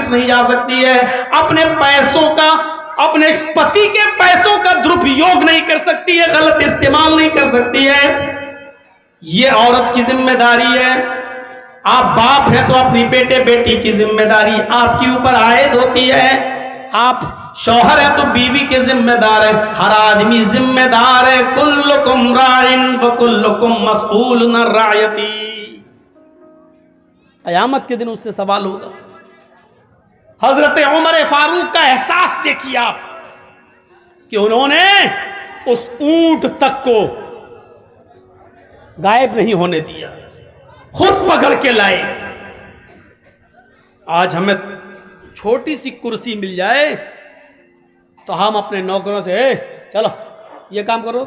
Seat नहीं जा सकती है, अपने पैसों का, अपने पति के पैसों का दुरुपयोग नहीं कर सकती है, गलत इस्तेमाल नहीं कर सकती है। ये औरत की जिम्मेदारी है। आप बाप हैं तो अपनी बेटे बेटी की जिम्मेदारी आपके ऊपर आयद होती है। आप शौहर है तो बीवी के जिम्मेदार है। हर आदमी जिम्मेदार है। कुल्लुकुम राइन व कुल्लुकुम मसऊलुन अन रायती। क़यामत के दिन उससे सवाल होगा। हजरत उमर फारूक का एहसास देखिए आप कि उन्होंने उस ऊंट तक को गायब नहीं होने दिया, खुद पकड़ के लाए। आज हमें छोटी सी कुर्सी मिल जाए तो हम अपने नौकरों से चलो ये काम करो,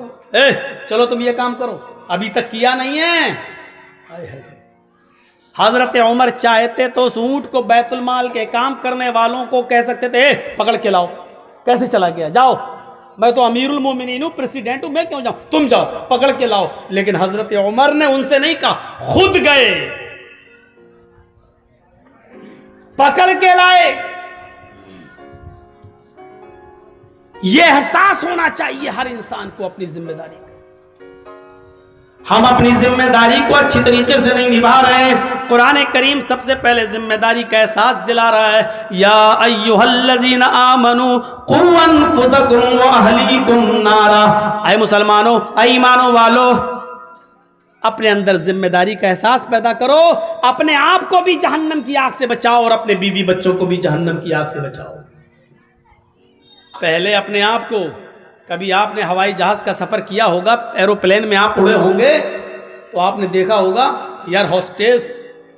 चलो तुम ये काम करो, अभी तक किया नहीं है। हजरत उमर चाहते तो उस ऊंट को बैतुल माल के काम करने वालों को कह सकते थे पकड़ के लाओ। कैसे चला गया, जाओ, मैं तो अमीरुल मोमिनीन हूं, प्रेसिडेंट हूं, मैं क्यों जाऊं, तुम जाओ पकड़ के लाओ। लेकिन हजरत उमर ने उनसे नहीं कहा, खुद गए, पकड़ के लाए। यह एहसास होना चाहिए हर इंसान को अपनी जिम्मेदारी का। हम अपनी जिम्मेदारी को अच्छी तरीके से नहीं निभा रहे हैं। कुरान करीम सबसे पहले जिम्मेदारी का एहसास दिला रहा है। या अय्युहल्लज़ीना आमनू क़ू अनफुसकुम व अहलीकुम नारा। ऐ मुसलमानों, ऐ ईमानों वालों, अपने अंदर जिम्मेदारी का एहसास पैदा करो। अपने आप को भी जहन्नम की आग से बचाओ और अपने बीवी बच्चों को भी जहन्नम की आग से बचाओ। पहले अपने आप को, कभी आपने हवाई जहाज का सफर किया होगा, एरोप्लेन में आप उड़े होंगे तो आपने देखा होगा एयर होस्टेस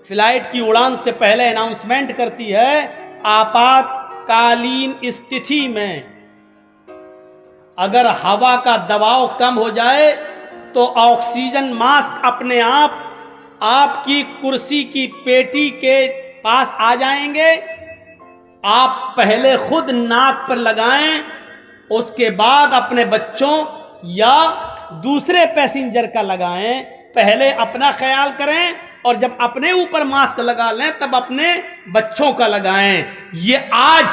फ्लाइट की उड़ान से पहले अनाउंसमेंट करती है, आपातकालीन स्थिति में अगर हवा का दबाव कम हो जाए तो ऑक्सीजन मास्क अपने आप आपकी कुर्सी की पेटी के पास आ जाएंगे। आप पहले खुद नाक पर लगाएं, उसके बाद अपने बच्चों या दूसरे पैसेंजर का लगाएं। पहले अपना ख्याल करें और जब अपने ऊपर मास्क लगा लें तब अपने बच्चों का लगाएं। ये आज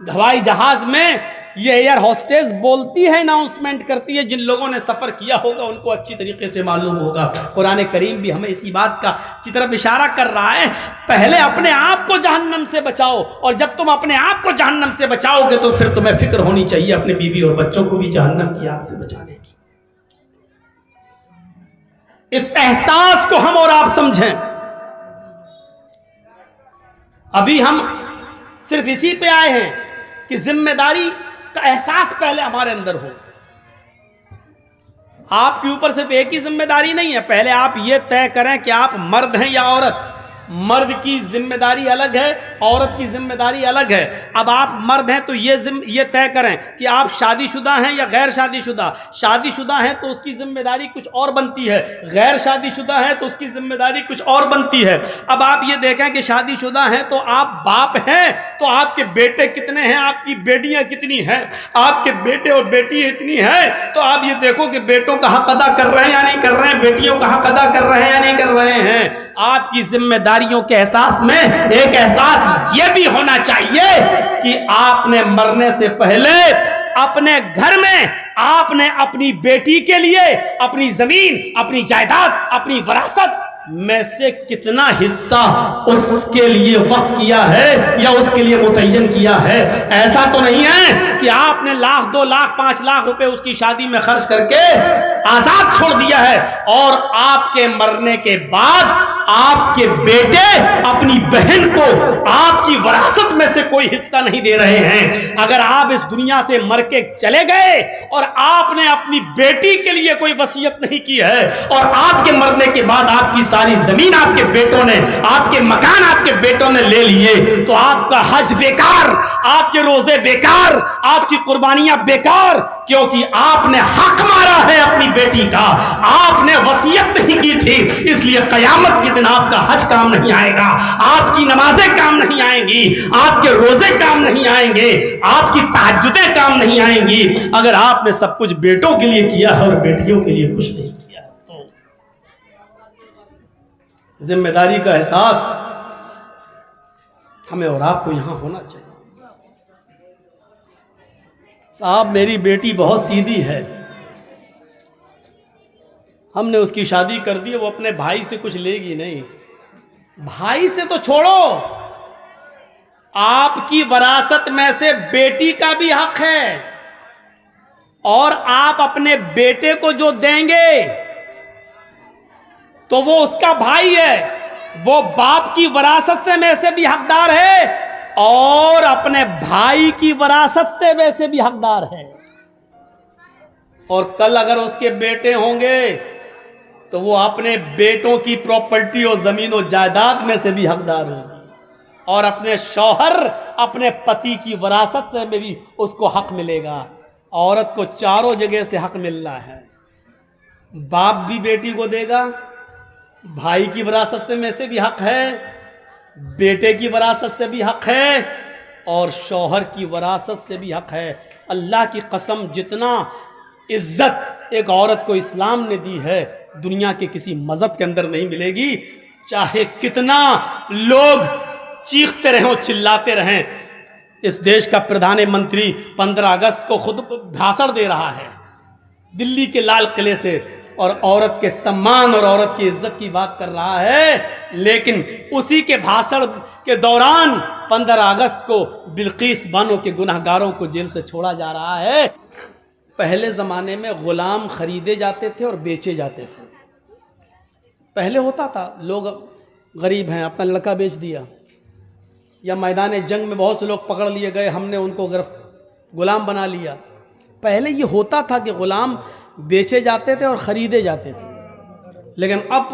हवाई जहाज में ये एयर होस्टेस बोलती है, अनाउंसमेंट करती है। जिन लोगों ने सफर किया होगा उनको अच्छी तरीके से मालूम होगा। कुरान करीम भी हमें इसी बात की तरफ इशारा कर रहा है, पहले अपने आप को जहन्नम से बचाओ, और जब तुम अपने आप को जहन्नम से बचाओगे तो फिर तुम्हें फिक्र होनी चाहिए अपने बीवी और बच्चों को भी जहन्नम की आग से बचाने की। इस एहसास को हम और आप समझें। अभी हम सिर्फ इसी पे आए हैं कि जिम्मेदारी का एहसास पहले हमारे अंदर हो। आपके ऊपर सिर्फ एक ही जिम्मेदारी नहीं है। पहले आप ये तय करें कि आप मर्द हैं या औरत। मर्द की जिम्मेदारी अलग है, औरत की जिम्मेदारी अलग है। अब आप मर्द हैं तो ये तय करें कि आप शादीशुदा हैं या गैर शादीशुदा। शादीशुदा हैं तो उसकी जिम्मेदारी कुछ और बनती है, गैर शादीशुदा हैं तो उसकी जिम्मेदारी कुछ और बनती है। अब आप ये देखें कि शादीशुदा हैं तो आप बाप हैं तो आपके बेटे कितने हैं, आपकी बेटियां कितनी हैं, आपके बेटे और बेटी इतनी हैं, तो आप ये देखो कि बेटों का हक अदा कर रहे हैं या नहीं कर रहे हैं, बेटियों का हक अदा कर रहे हैं या नहीं कर रहे हैं। आपकी जिम्मेदारियों के एहसास में एक एहसास यह भी होना चाहिए कि आपने मरने से पहले अपने घर में आपने अपनी बेटी के लिए अपनी जमीन, अपनी जायदाद, अपनी विरासत में से कितना हिस्सा उसके लिए वक्फ किया है या उसके लिए मुतय्यन किया है। ऐसा तो नहीं है कि आपने लाख, 2 लाख, 5 लाख रुपए उसकी शादी में खर्च करके आजाद छोड़ दिया है और आपके मरने के बाद आपके बेटे अपनी बहन को आपकी विरासत में से कोई हिस्सा नहीं दे रहे हैं। अगर आप इस दुनिया से मर के चले गए और आपने अपनी बेटी के लिए कोई वसीयत नहीं की है और आपके मरने के बाद आपकी सारी जमीन आपके बेटों ने, आपके मकान आपके बेटों ने ले लिए, तो आपका हज बेकार, आपके रोजे बेकार, आपकी कुर्बानियां बेकार, क्योंकि आपने हक मारा है अपनी बेटी का, आपने वसीयत नहीं की थी। इसलिए कयामत के दिन आपका हज काम नहीं आएगा, आपकी नमाजें काम नहीं आएंगी, आपके रोजे काम नहीं आएंगे, आपकी तहज्जुदें काम नहीं आएंगी, अगर आपने सब कुछ बेटों के लिए किया है और बेटियों के लिए कुछ नहीं किया। तो जिम्मेदारी का एहसास हमें और आपको यहाँ होना चाहिए। साहब मेरी बेटी बहुत सीधी है, हमने उसकी शादी कर दी, वो अपने भाई से कुछ लेगी नहीं। भाई से तो छोड़ो, आपकी वरासत में से बेटी का भी हक है, और आप अपने बेटे को जो देंगे तो वो उसका भाई है, वो बाप की वरासत से में से भी हकदार है और अपने भाई की वरासत से वैसे भी हकदार है। और कल अगर उसके बेटे होंगे तो वो अपने बेटों की प्रॉपर्टी और जमीन और जायदाद में से भी हकदार होगी, और अपने शौहर अपने पति की वरासत से में भी उसको हक मिलेगा। औरत को चारों जगह से हक मिल रहा है, बाप भी बेटी को देगा, भाई की वरासत से में से भी हक है, बेटे की वरासत से भी हक है, और शौहर की वरासत से भी हक है। अल्लाह की कसम, जितना इज्जत एक औरत को इस्लाम ने दी है दुनिया के किसी मजहब के अंदर नहीं मिलेगी। चाहे कितना लोग चीखते रहें और चिल्लाते रहें, इस देश का प्रधानमंत्री 15 अगस्त को खुद भाषण दे रहा है दिल्ली के लाल किले से, और औरत के सम्मान और औरत की इज्जत की बात कर रहा है, लेकिन उसी के भाषण के दौरान 15 अगस्त को बिल्किस बानो के गुनाहगारों को जेल से छोड़ा जा रहा है। पहले ज़माने में ग़ुलाम ख़रीदे जाते थे और बेचे जाते थे। पहले होता था, लोग गरीब हैं, अपना लड़का बेच दिया, या मैदान जंग में बहुत से लोग पकड़ लिए गए, हमने उनको ग़ुलाम बना लिया। पहले ये होता था कि ग़ुलाम बेचे जाते थे और ख़रीदे जाते थे, लेकिन अब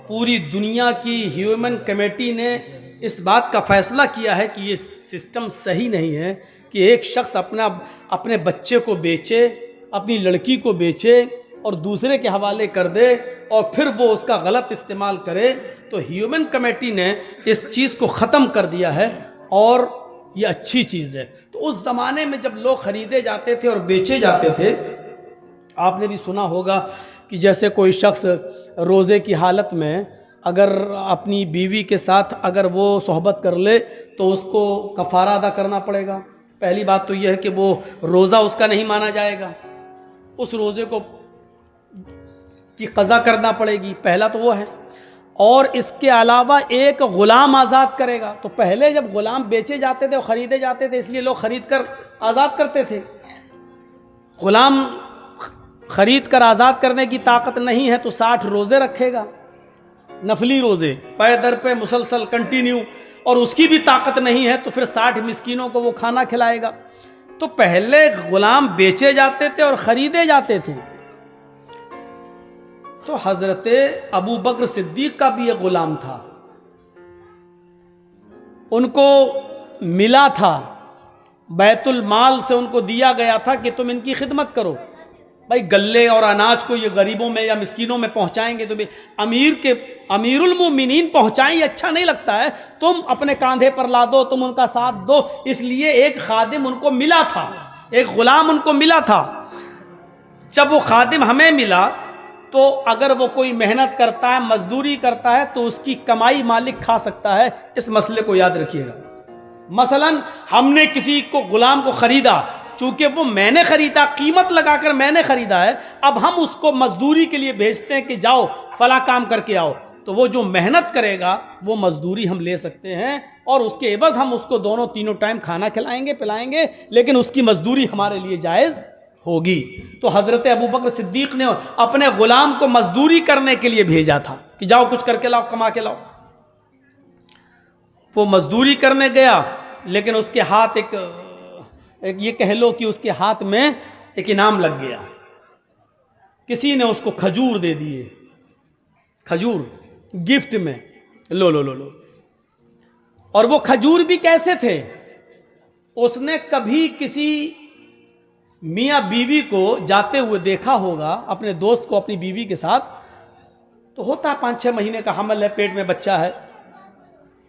पूरी दुनिया की ह्यूमन कमेटी ने इस बात का फ़ैसला किया है कि ये सिस्टम सही नहीं है कि एक शख्स अपने बच्चे को बेचे, अपनी लड़की को बेचे और दूसरे के हवाले कर दे और फिर वो उसका गलत इस्तेमाल करे। तो ह्यूमन कमेटी ने इस चीज़ को ख़त्म कर दिया है और ये अच्छी चीज़ है। तो उस ज़माने में जब लोग ख़रीदे जाते थे और बेचे जाते थे, आपने भी सुना होगा कि जैसे कोई शख्स रोज़े की हालत में अगर अपनी बीवी के साथ अगर वो सोहबत कर ले तो उसको कफ़ारा अदा करना पड़ेगा। पहली बात तो यह है कि वो रोज़ा उसका नहीं माना जाएगा, उस रोज़े को की क़ज़ा करना पड़ेगी, पहला तो वो है। और इसके अलावा एक ग़ुलाम आज़ाद करेगा। तो पहले जब ग़ुलाम बेचे जाते थे और ख़रीदे जाते थे, इसलिए लोग ख़रीद कर आज़ाद करते थे। ग़ुलाम ख़रीद कर आज़ाद करने की ताकत नहीं है तो 60 रोज़े रखेगा, नफली रोज़े पे दर पे मुसलसल कंटिन्यू, और उसकी भी ताकत नहीं है तो फिर 60 मिस्कीनों को वो खाना खिलाएगा। तो पहले ग़ुलाम बेचे जाते थे और ख़रीदे जाते थे। तो हज़रत अबू बकर सिद्दीक़ का भी एक ग़ुलाम था, उनको मिला था, बैतुल माल से उनको दिया गया था कि तुम इनकी खिदमत करो। भाई गल्ले और अनाज को ये गरीबों में या मिस्कीनों में पहुंचाएंगे तो भी अमीरुल मोमिनीन पहुंचाएं, ये अच्छा नहीं लगता है। तुम अपने कांधे पर ला दो, तुम उनका साथ दो। इसलिए एक खादिम उनको मिला था, एक ग़ुलाम उनको मिला था। जब वो खादिम हमें मिला तो अगर वो कोई मेहनत करता है, मजदूरी करता है, तो उसकी कमाई मालिक खा सकता है। इस मसले को याद रखिएगा। मसलन हमने किसी को ग़ुलाम को ख़रीदा, चूँकि वो मैंने ख़रीदा, कीमत लगाकर मैंने ख़रीदा है, अब हम उसको मजदूरी के लिए भेजते हैं कि जाओ फला काम करके आओ, तो वो जो मेहनत करेगा वो मजदूरी हम ले सकते हैं और उसके एवज़ हम उसको दोनों तीनों टाइम खाना खिलाएंगे पिलाएंगे, लेकिन उसकी मजदूरी हमारे लिए जायज़ होगी। तो हज़रत अबू बकर सिद्दीक़ ने अपने ग़ुलाम को मजदूरी करने के लिए भेजा था कि जाओ कुछ करके लाओ, कमा के लाओ। वो मजदूरी करने गया, लेकिन उसके हाथ एक ये कह लो कि उसके हाथ में एक इनाम लग गया। किसी ने उसको खजूर दे दिए, खजूर गिफ्ट में, लो लो लो लो। और वो खजूर भी कैसे थे, उसने कभी किसी मियाँ बीवी को जाते हुए देखा होगा, अपने दोस्त को अपनी बीवी के साथ, तो होता 5-6 महीने का हमल है, पेट में बच्चा है।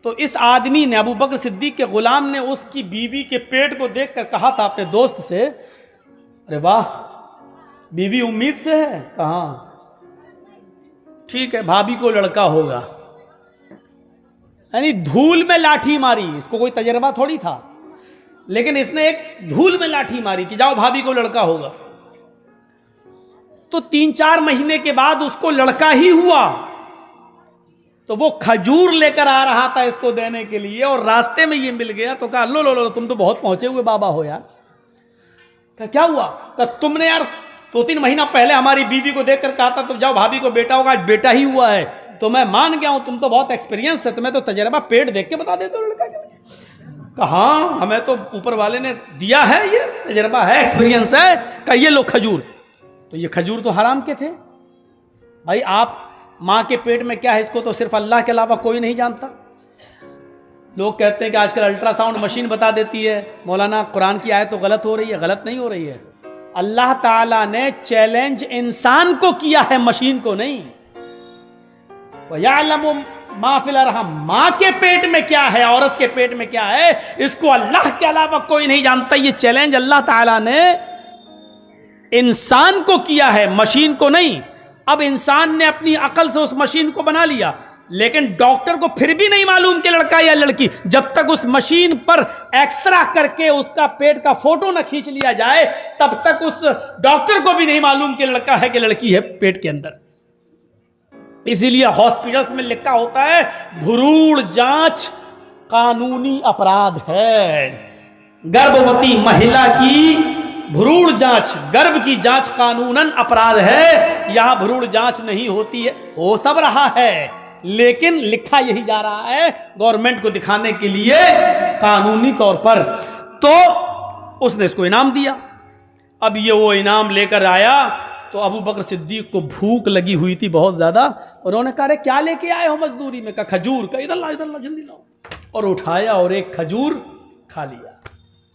तो इस आदमी ने, अबू बकर सिद्दीक़ के ग़ुलाम ने, उसकी बीवी के पेट को देखकर कहा था अपने दोस्त से, अरे वाह बीवी उम्मीद से है। कहाँ, ठीक है भाभी को लड़का होगा। यानी धूल में लाठी मारी। इसको कोई तजर्बा थोड़ी था, लेकिन इसने एक धूल में लाठी मारी कि जाओ भाभी को लड़का होगा। तो 3-4 महीने के बाद उसको लड़का ही हुआ। तो वो खजूर लेकर आ रहा था इसको देने के लिए, और रास्ते में ये मिल गया। तो कहा लो लो लो, तुम तो बहुत पहुंचे हुए बाबा हो यार। कहा क्या हुआ? कहा तुमने यार 2-3 महीना पहले हमारी बीवी को देखकर कहा था तो जाओ भाभी को बेटा होगा, आज बेटा ही हुआ है। तो मैं मान गया हूं, तुम तो बहुत एक्सपीरियंस है, तुम्हें तो तजर्बा पेट देख के बता देते हो लड़का के लिए। कहा हाँ, हमें तो ऊपर वाले ने दिया है, ये तजर्बा है, एक्सपीरियंस है। कहा ये लो खजूर। तो ये खजूर तो हराम के थे भाई। आप माँ के पेट में क्या है इसको तो सिर्फ अल्लाह के अलावा कोई नहीं जानता। लोग कहते हैं कि आजकल अल्ट्रासाउंड मशीन बता देती है। मौलाना कुरान की आयत तो गलत हो रही है। गलत नहीं हो रही है। अल्लाह ताला ने चैलेंज इंसान को किया है, मशीन को नहीं। वयअलमु मा फिल अरहम, माँ के पेट में क्या है, औरत के पेट में क्या है, इसको अल्लाह के अलावा कोई नहीं जानता। ये चैलेंज अल्लाह ताला ने इंसान को किया है, मशीन को नहीं। अब इंसान ने अपनी अकल से उस मशीन को बना लिया, लेकिन डॉक्टर को फिर भी नहीं मालूम कि लड़का या लड़की, जब तक उस मशीन पर एक्सरा करके उसका पेट का फोटो न खींच लिया जाए, तब तक उस डॉक्टर को भी नहीं मालूम कि लड़का है कि लड़की है पेट के अंदर। इसीलिए हॉस्पिटल्स में लिखा होता है भ्रूण जांच कानूनी अपराध है। गर्भवती महिला की भ्रूण जांच, गर्भ की जांच कानूनन अपराध है। यहां भ्रूण जांच नहीं होती है, हो सब रहा है, लेकिन लिखा यही जा रहा है गवर्नमेंट को दिखाने के लिए कानूनी तौर पर। तो उसने इसको इनाम दिया। अब ये वो इनाम लेकर आया तो अबू बकर सिद्दीक को भूख लगी हुई थी बहुत ज्यादा। उन्होंने कहा क्या लेके आए हो मजदूरी में? कहा खजूर। का इधर ला जल्दी लाओ। और उठाया और एक खजूर खा लिया।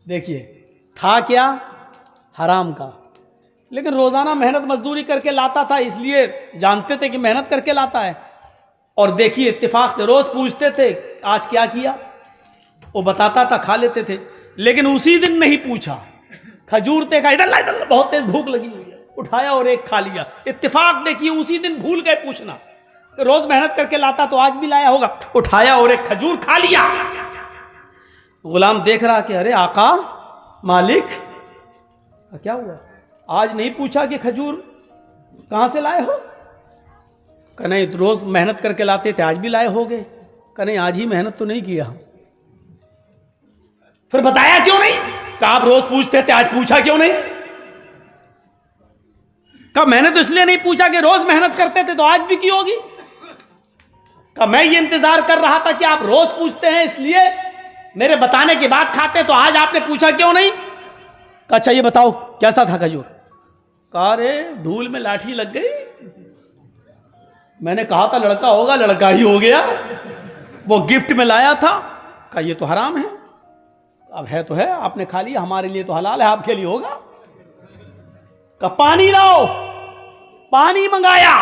देखिए था क्या? हराम का, लेकिन रोजाना मेहनत मजदूरी करके लाता था, इसलिए जानते थे कि मेहनत करके लाता है। और देखिए इत्तेफाक से रोज पूछते थे आज क्या किया, वो बताता था, खा लेते थे। लेकिन उसी दिन नहीं पूछा, खजूर देखा, इधर ला बहुत तेज भूख लगी हुई है, उठाया और एक खा लिया। इत्तेफाक देखिए उसी दिन भूल गए पूछना। रोज मेहनत करके लाता तो आज भी लाया होगा। उठाया और एक खजूर खा लिया। गुलाम देख रहा कि अरे आका मालिक क्या हुआ, आज नहीं पूछा कि खजूर कहां से लाए हो? कहा नहीं, रोज मेहनत करके लाते थे, आज भी लाए होगे। कहा नहीं, आज ही मेहनत तो नहीं किया। फिर बताया क्यों नहीं? कहा आप रोज पूछते थे, आज पूछा क्यों नहीं? कहा मैंने तो इसलिए नहीं पूछा कि रोज मेहनत करते थे तो आज भी की होगी। कहा मैं ये इंतजार कर रहा था कि आप रोज पूछते हैं, इसलिए मेरे बताने के बाद खाते, तो आज आपने पूछा क्यों नहीं? कहा अच्छा ये बताओ कैसा था खजूर? कहा रे धूल में लाठी लग गई, मैंने कहा था लड़का होगा, लड़का ही हो गया। वो गिफ्ट में लाया था। कहा ये तो हराम है। अब है तो है, आपने खा लिया, हमारे लिए तो हलाल है, आपके लिए होगा। कहा पानी लाओ, पानी मंगाया।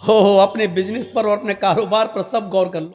हो अपने बिजनेस पर और अपने कारोबार पर सब गौर कर लो।